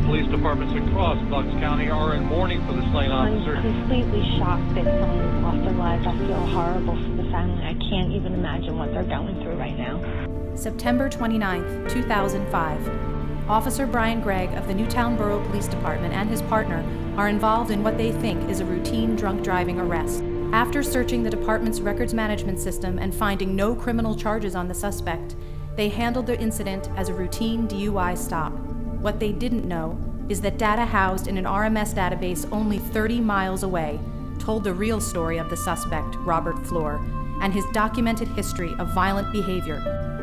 police departments across Bucks County are in mourning for the slain officer. I'm completely shocked that someone lost their lives. I feel horrible for the family. I can't even imagine what they're going through right now. September 29, 2005. Officer Brian Gregg of the Newtown Borough Police Department and his partner are involved in what they think is a routine drunk driving arrest. After searching the department's records management system and finding no criminal charges on the suspect, they handled the incident as a routine DUI stop. What they didn't know is that data housed in an RMS database only 30 miles away told the real story of the suspect, Robert Floor, and his documented history of violent behavior.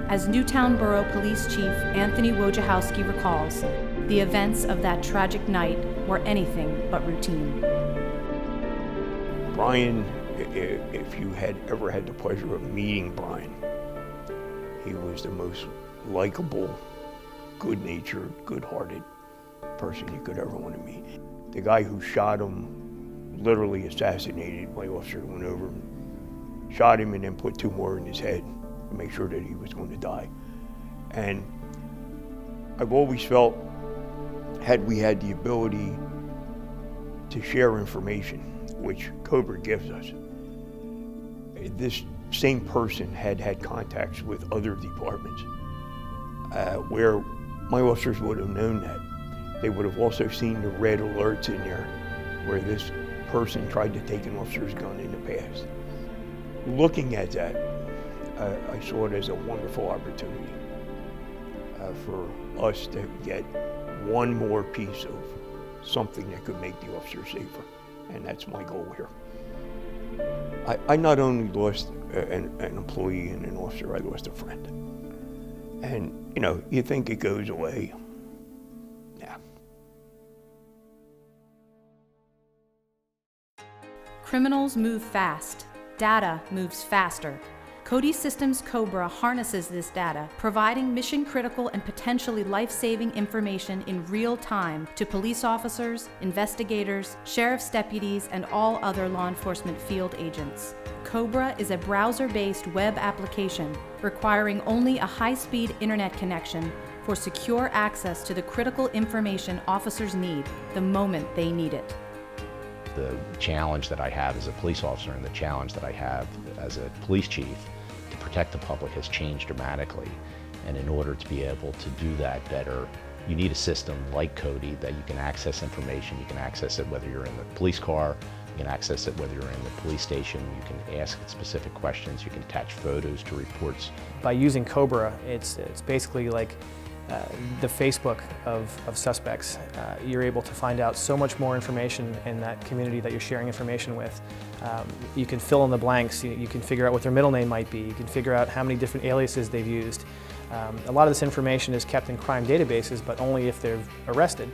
As Newtown Borough Police Chief Anthony Wojciechowski recalls, the events of that tragic night were anything but routine. Brian, if you had ever had the pleasure of meeting Brian, he was the most likable, good-natured, good-hearted person you could ever want to meet. The guy who shot him, literally assassinated, my officer went over and shot him and then put 2 more in his head to make sure that he was going to die. And I've always felt, had we had the ability to share information, which COBRA gives us, this same person had had contacts with other departments where my officers would have known that. They would have also seen the red alerts in there where this person tried to take an officer's gun in the past. Looking at that, I saw it as a wonderful opportunity for us to get one more piece of something that could make the officer safer, and that's my goal here. I not only lost an employee and an officer, I lost a friend. And, you know, you think it goes away. Yeah. Criminals move fast. Data moves faster. CODY Systems Cobra harnesses this data, providing mission-critical and potentially life-saving information in real time to police officers, investigators, sheriff's deputies, and all other law enforcement field agents. Cobra is a browser-based web application requiring only a high-speed internet connection for secure access to the critical information officers need the moment they need it. The challenge that I have as a police officer and the challenge that I have as a police chief to protect the public has changed dramatically. And in order to be able to do that better, you need a system like CODY that you can access information. You can access it whether you're in the police car, you can access it whether you're in the police station, you can ask it specific questions, you can attach photos to reports. By using COBRA, it's basically like the Facebook of suspects. You're able to find out so much more information in that community that you're sharing information with. You can fill in the blanks, you can figure out what their middle name might be, you can figure out how many different aliases they've used. A lot of this information is kept in crime databases, but only if they're arrested.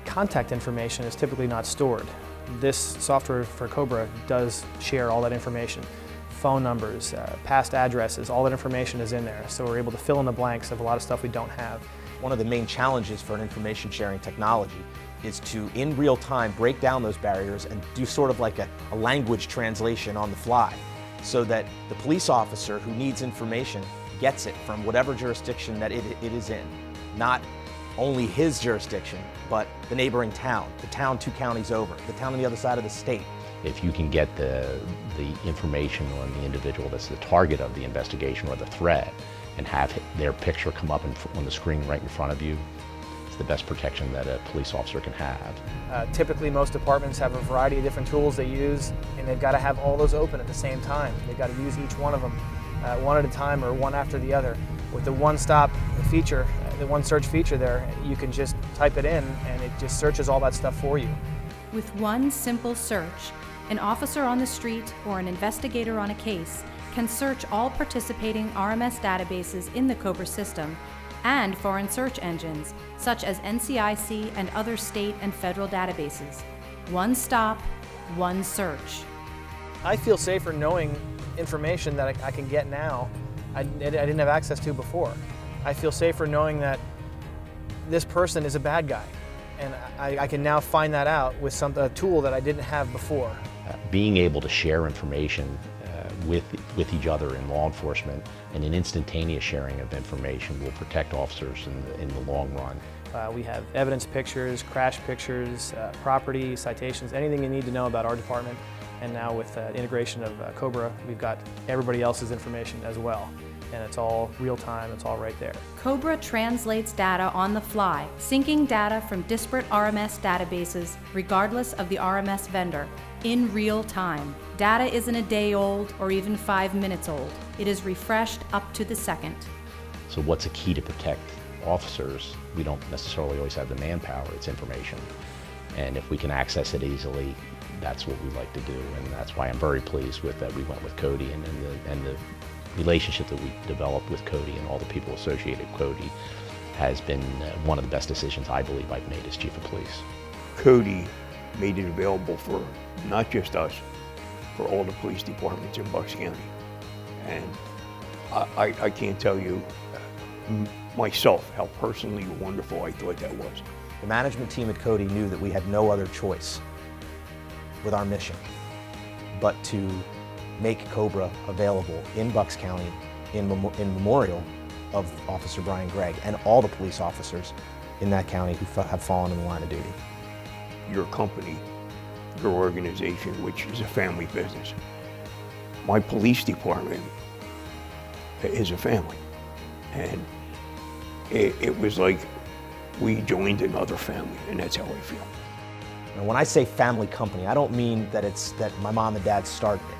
Contact information is typically not stored. This software for COBRA does share all that information. Phone numbers, past addresses, all that information is in there, so we're able to fill in the blanks of a lot of stuff we don't have. One of the main challenges for an information sharing technology is to, in real time, break down those barriers and do sort of like a language translation on the fly, so that the police officer who needs information gets it from whatever jurisdiction that it is in. Not only his jurisdiction, but the neighboring town, the town 2 counties over, the town on the other side of the state. If you can get the information on the individual that's the target of the investigation or the threat and have their picture come up on the screen right in front of you, it's the best protection that a police officer can have. Typically most departments have a variety of different tools they use, and they've got to have all those open at the same time. They've got to use each one of them one at a time or one after the other. With the one-stop feature, the one search feature there, you can just type it in and it just searches all that stuff for you. With one simple search, an officer on the street or an investigator on a case can search all participating RMS databases in the COBRA system and foreign search engines, such as NCIC and other state and federal databases. One stop, one search. I feel safer knowing information that I can get now I didn't have access to before. I feel safer knowing that this person is a bad guy, and I can now find that out with a tool that I didn't have before. Being able to share information with each other in law enforcement and an instantaneous sharing of information will protect officers in the long run We have evidence pictures, crash pictures, property, citations, anything you need to know about our department. And now with integration of Cobra, we've got everybody else's information as well. And it's all real time, it's all right there. Cobra translates data on the fly, syncing data from disparate RMS databases, regardless of the RMS vendor, in real time. Data isn't a day old or even 5 minutes old. It is refreshed up to the second. So what's a key to protect officers? We don't necessarily always have the manpower, it's information. And if we can access it easily, that's what we like to do. And that's why I'm very pleased with that we went with CODY and the relationship that we developed with CODY and all the people associated with CODY has been one of the best decisions I believe I've made as Chief of Police. CODY made it available for not just us, for all the police departments in Bucks County. And I can't tell you myself how personally wonderful I thought that was. The management team at CODY knew that we had no other choice with our mission but to make COBRA available in Bucks County in memorial of Officer Brian Gregg and all the police officers in that county who have fallen in the line of duty. Your company, your organization, which is a family business. My police department is a family. And it was like we joined another family, and that's how I feel. And when I say family company, I don't mean that it's that my mom and dad started it.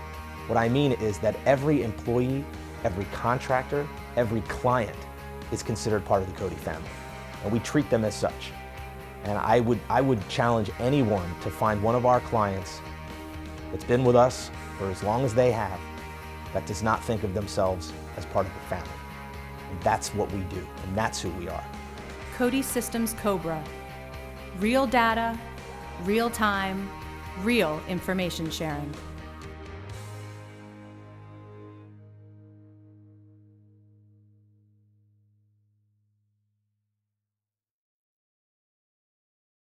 What I mean is that every employee, every contractor, every client is considered part of the CODY family. And we treat them as such. And I would challenge anyone to find one of our clients that's been with us for as long as they have that does not think of themselves as part of the family. And that's what we do, and that's who we are. CODY Systems Cobra. Real data, real time, real information sharing.